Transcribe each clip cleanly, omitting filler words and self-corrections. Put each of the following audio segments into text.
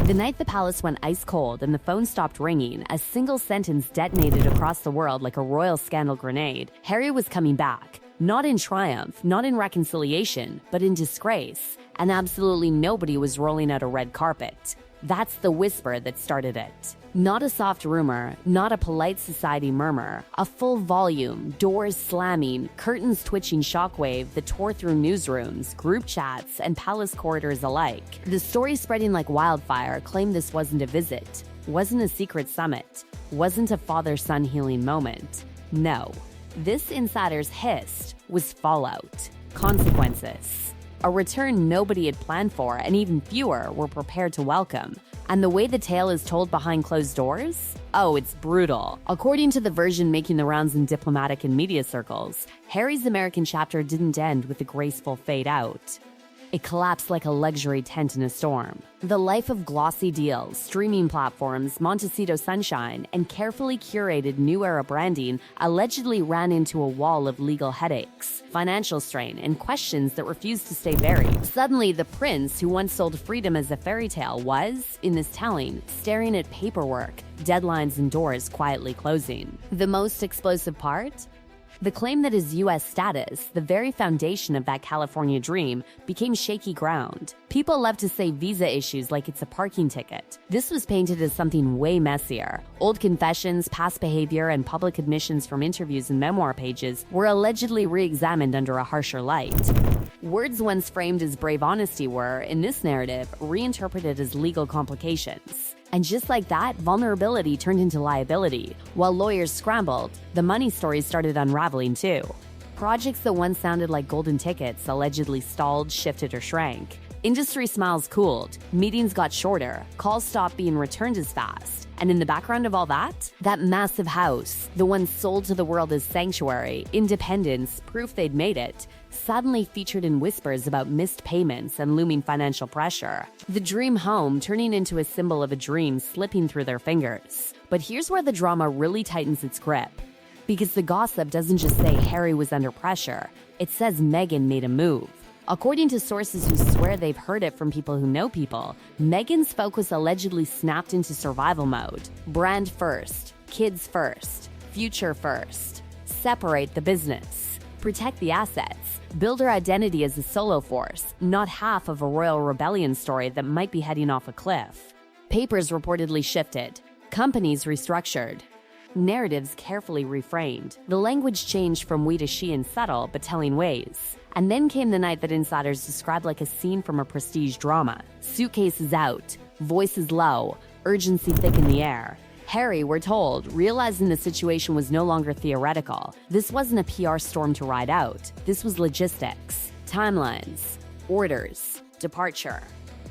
The night the palace went ice cold and the phone stopped ringing, a single sentence detonated across the world like a royal scandal grenade. Harry was coming back. Not in triumph, not in reconciliation, but in disgrace. And absolutely nobody was rolling out a red carpet. That's the whisper that started it. Not a soft rumor, not a polite society murmur. A full volume, doors slamming, curtains twitching shockwave that tore through newsrooms, group chats, and palace corridors alike. The story spreading like wildfire claimed this wasn't a visit, wasn't a secret summit, wasn't a father-son healing moment. No. This insider's hissed was fallout, consequences. A return nobody had planned for and even fewer were prepared to welcome. And the way the tale is told behind closed doors? Oh, it's brutal. According to the version making the rounds in diplomatic and media circles, Harry's American chapter didn't end with a graceful fade out. It collapsed like a luxury tent in a storm. The life of glossy deals, streaming platforms, Montecito sunshine, and carefully curated new era branding allegedly ran into a wall of legal headaches, financial strain, and questions that refused to stay buried. Suddenly, the prince who once sold freedom as a fairy tale was, in this telling, staring at paperwork, deadlines, and doors quietly closing. The most explosive part? The claim that his U.S. status, the very foundation of that California dream, became shaky ground. People love to say visa issues like it's a parking ticket. This was painted as something way messier. Old confessions, past behavior, and public admissions from interviews and memoir pages were allegedly re-examined under a harsher light. Words once framed as brave honesty were, in this narrative, reinterpreted as legal complications. And just like that, vulnerability turned into liability. While lawyers scrambled, the money stories started unraveling too. Projects that once sounded like golden tickets allegedly stalled, shifted, or shrank. Industry smiles cooled, meetings got shorter, calls stopped being returned as fast. And in the background of all that massive house, the one sold to the world as sanctuary, independence, proof they'd made it, suddenly featured in whispers about missed payments and looming financial pressure. The dream home turning into a symbol of a dream slipping through their fingers. But here's where the drama really tightens its grip. Because the gossip doesn't just say Harry was under pressure, it says Meghan made a move. According to sources who swear they've heard it from people who know people, Meghan's focus allegedly snapped into survival mode. Brand first, kids first, future first. Separate the business. Protect the assets. Build her identity as a solo force, not half of a royal rebellion story that might be heading off a cliff. Papers reportedly shifted. Companies restructured. Narratives carefully reframed. The language changed from we to she in subtle but telling ways. And then came the night that insiders described like a scene from a prestige drama. Suitcases out, voices low, urgency thick in the air. Harry, we're told, realizing the situation was no longer theoretical. This wasn't a PR storm to ride out. This was logistics, timelines, orders, departure.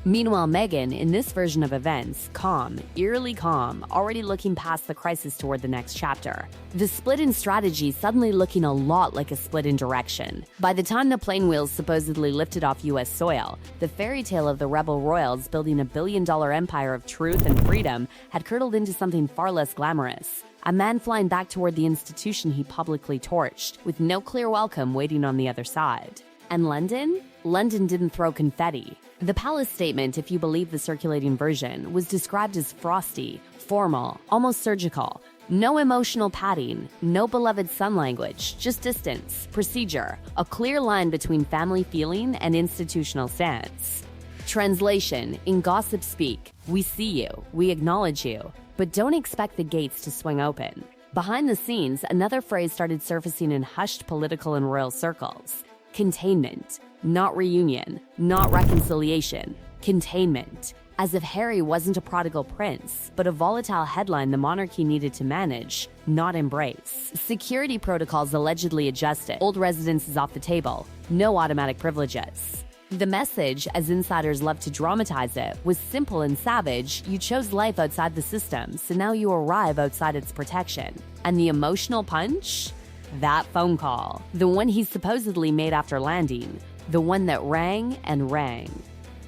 Meanwhile, Meghan, in this version of events, calm, eerily calm, already looking past the crisis toward the next chapter. The split in strategy suddenly looking a lot like a split in direction. By the time the plane wheels supposedly lifted off U.S. soil, the fairy tale of the rebel royals building a billion-dollar empire of truth and freedom had curdled into something far less glamorous. A man flying back toward the institution he publicly torched, with no clear welcome waiting on the other side. And London? London didn't throw confetti. The palace statement, if you believe the circulating version, was described as frosty, formal, almost surgical. No emotional padding, no beloved son language, just distance, procedure, a clear line between family feeling and institutional stance. Translation, in gossip speak, we see you, we acknowledge you, but don't expect the gates to swing open. Behind the scenes, another phrase started surfacing in hushed political and royal circles. Containment. Not reunion, not reconciliation, containment. As if Harry wasn't a prodigal prince, but a volatile headline the monarchy needed to manage, not embrace. Security protocols allegedly adjusted, old residences off the table, no automatic privileges. The message, as insiders love to dramatize it, was simple and savage. You chose life outside the system, so now you arrive outside its protection. And the emotional punch? That phone call. The one he supposedly made after landing. The one that rang and rang.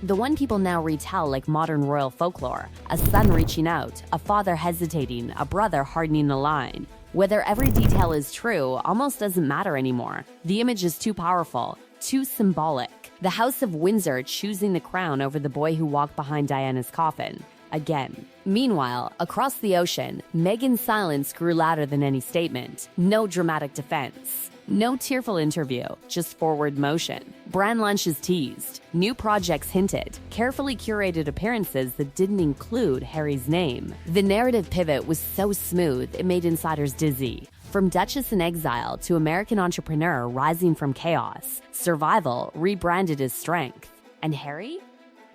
The one people now retell like modern royal folklore. A son reaching out, a father hesitating, a brother hardening the line. Whether every detail is true almost doesn't matter anymore. The image is too powerful, too symbolic. The House of Windsor choosing the crown over the boy who walked behind Diana's coffin. Again. Meanwhile, across the ocean, Meghan's silence grew louder than any statement. No dramatic defense. No tearful interview, just forward motion. Brand lunches teased. New projects hinted. Carefully curated appearances that didn't include Harry's name. The narrative pivot was so smooth, it made insiders dizzy. From Duchess in exile to American entrepreneur rising from chaos, survival rebranded as strength. And Harry?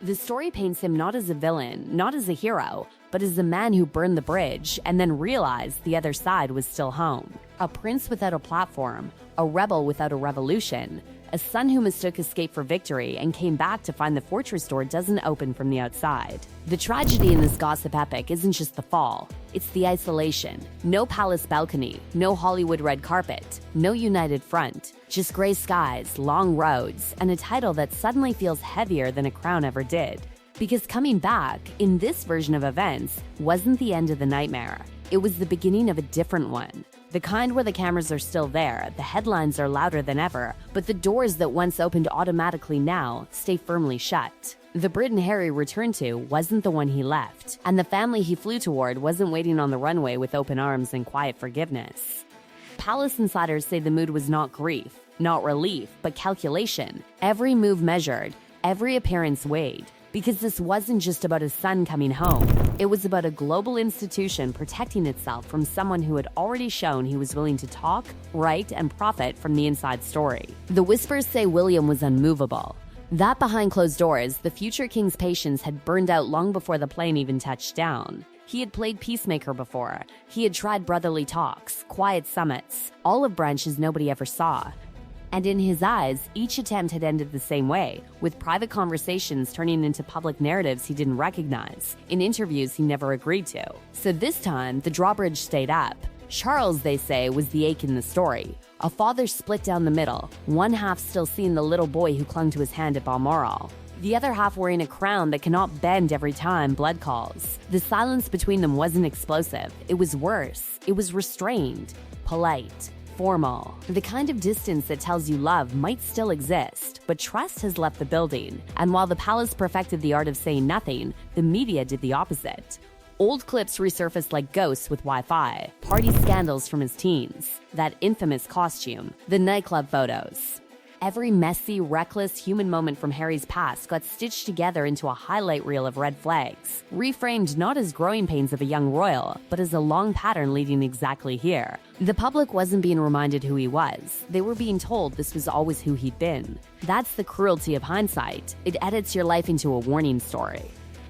The story paints him not as a villain, not as a hero, but as a man who burned the bridge and then realized the other side was still home. A prince without a platform, a rebel without a revolution, a son who mistook escape for victory and came back to find the fortress door doesn't open from the outside. The tragedy in this gossip epic isn't just the fall, it's the isolation. No palace balcony, no Hollywood red carpet, no united front, just gray skies, long roads, and a title that suddenly feels heavier than a crown ever did. Because coming back, in this version of events, wasn't the end of the nightmare. It was the beginning of a different one. The kind where the cameras are still there, the headlines are louder than ever, but the doors that once opened automatically now stay firmly shut. The Britain Harry returned to wasn't the one he left, and the family he flew toward wasn't waiting on the runway with open arms and quiet forgiveness. Palace insiders say the mood was not grief, not relief, but calculation. Every move measured, every appearance weighed. Because this wasn't just about his son coming home. It was about a global institution protecting itself from someone who had already shown he was willing to talk, write, and profit from the inside story. The whispers say William was unmovable. That behind closed doors, the future king's patience had burned out long before the plane even touched down. He had played peacemaker before. He had tried brotherly talks, quiet summits, olive branches nobody ever saw. And in his eyes, each attempt had ended the same way, with private conversations turning into public narratives he didn't recognize, in interviews he never agreed to. So this time, the drawbridge stayed up. Charles, they say, was the ache in the story. A father split down the middle, one half still seeing the little boy who clung to his hand at Balmoral, the other half wearing a crown that cannot bend every time blood calls. The silence between them wasn't explosive. It was worse. It was restrained, polite, formal. The kind of distance that tells you love might still exist, but trust has left the building. And while the palace perfected the art of saying nothing, the media did the opposite. Old clips resurfaced like ghosts with Wi-Fi, party scandals from his teens, that infamous costume, the nightclub photos. Every messy, reckless human moment from Harry's past got stitched together into a highlight reel of red flags, reframed not as growing pains of a young royal, but as a long pattern leading exactly here. The public wasn't being reminded who he was. They were being told this was always who he'd been. That's the cruelty of hindsight. It edits your life into a warning story.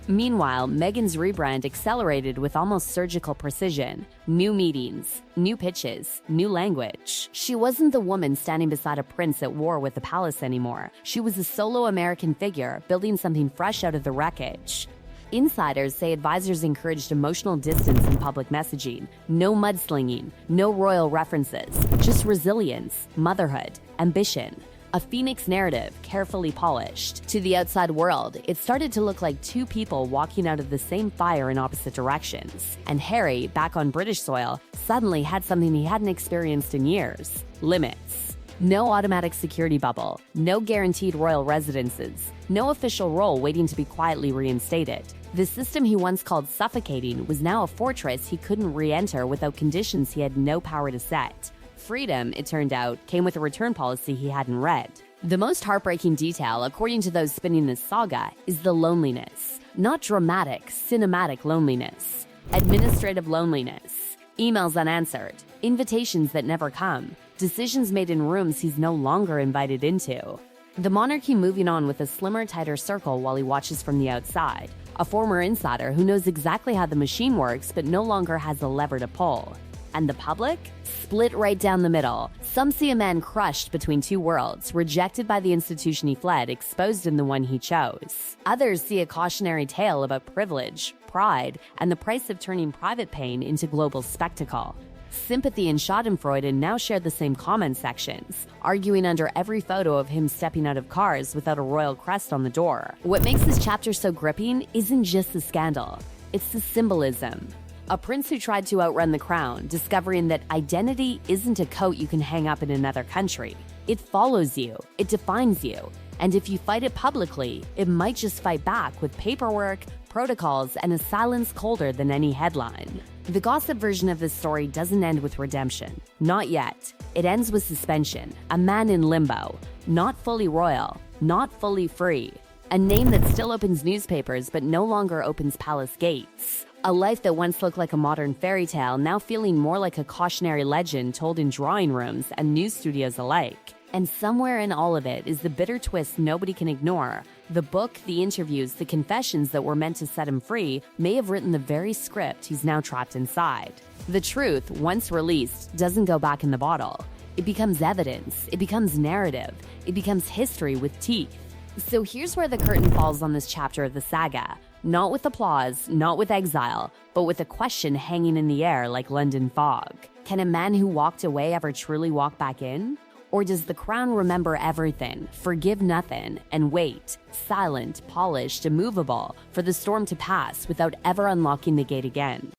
Meanwhile, Meghan's rebrand accelerated with almost surgical precision. New meetings, new pitches, new language. She wasn't the woman standing beside a prince at war with the palace anymore. She was a solo American figure, building something fresh out of the wreckage. Insiders say advisors encouraged emotional distance in public messaging. No mudslinging, no royal references, just resilience, motherhood, ambition. A phoenix narrative, carefully polished. To the outside world, it started to look like two people walking out of the same fire in opposite directions. And Harry, back on British soil, suddenly had something he hadn't experienced in years: limits. No automatic security bubble, no guaranteed royal residences, no official role waiting to be quietly reinstated. The system he once called suffocating was now a fortress he couldn't re-enter without conditions he had no power to set. Freedom, it turned out, came with a return policy he hadn't read. The most heartbreaking detail, according to those spinning this saga, is the loneliness. Not dramatic, cinematic loneliness. Administrative loneliness. Emails unanswered. Invitations that never come. Decisions made in rooms he's no longer invited into. The monarchy moving on with a slimmer, tighter circle while he watches from the outside. A former insider who knows exactly how the machine works but no longer has a lever to pull. And the public? Split right down the middle. Some see a man crushed between two worlds, rejected by the institution he fled, exposed in the one he chose. Others see a cautionary tale about privilege, pride, and the price of turning private pain into global spectacle. Sympathy and Schadenfreude now share the same comment sections, arguing under every photo of him stepping out of cars without a royal crest on the door. What makes this chapter so gripping isn't just the scandal, it's the symbolism. A prince who tried to outrun the crown, discovering that identity isn't a coat you can hang up in another country. It follows you, it defines you, and if you fight it publicly, it might just fight back with paperwork, protocols, and a silence colder than any headline. The gossip version of this story doesn't end with redemption. Not yet. It ends with suspension, a man in limbo, not fully royal, not fully free. A name that still opens newspapers but no longer opens palace gates. A life that once looked like a modern fairy tale, now feeling more like a cautionary legend told in drawing rooms and news studios alike. And somewhere in all of it is the bitter twist nobody can ignore. The book, the interviews, the confessions that were meant to set him free may have written the very script he's now trapped inside. The truth, once released, doesn't go back in the bottle. It becomes evidence, it becomes narrative, it becomes history with teeth. So here's where the curtain falls on this chapter of the saga. Not with applause, not with exile, but with a question hanging in the air like London fog. Can a man who walked away ever truly walk back in? Or does the crown remember everything, forgive nothing, and wait, silent, polished, immovable, for the storm to pass without ever unlocking the gate again?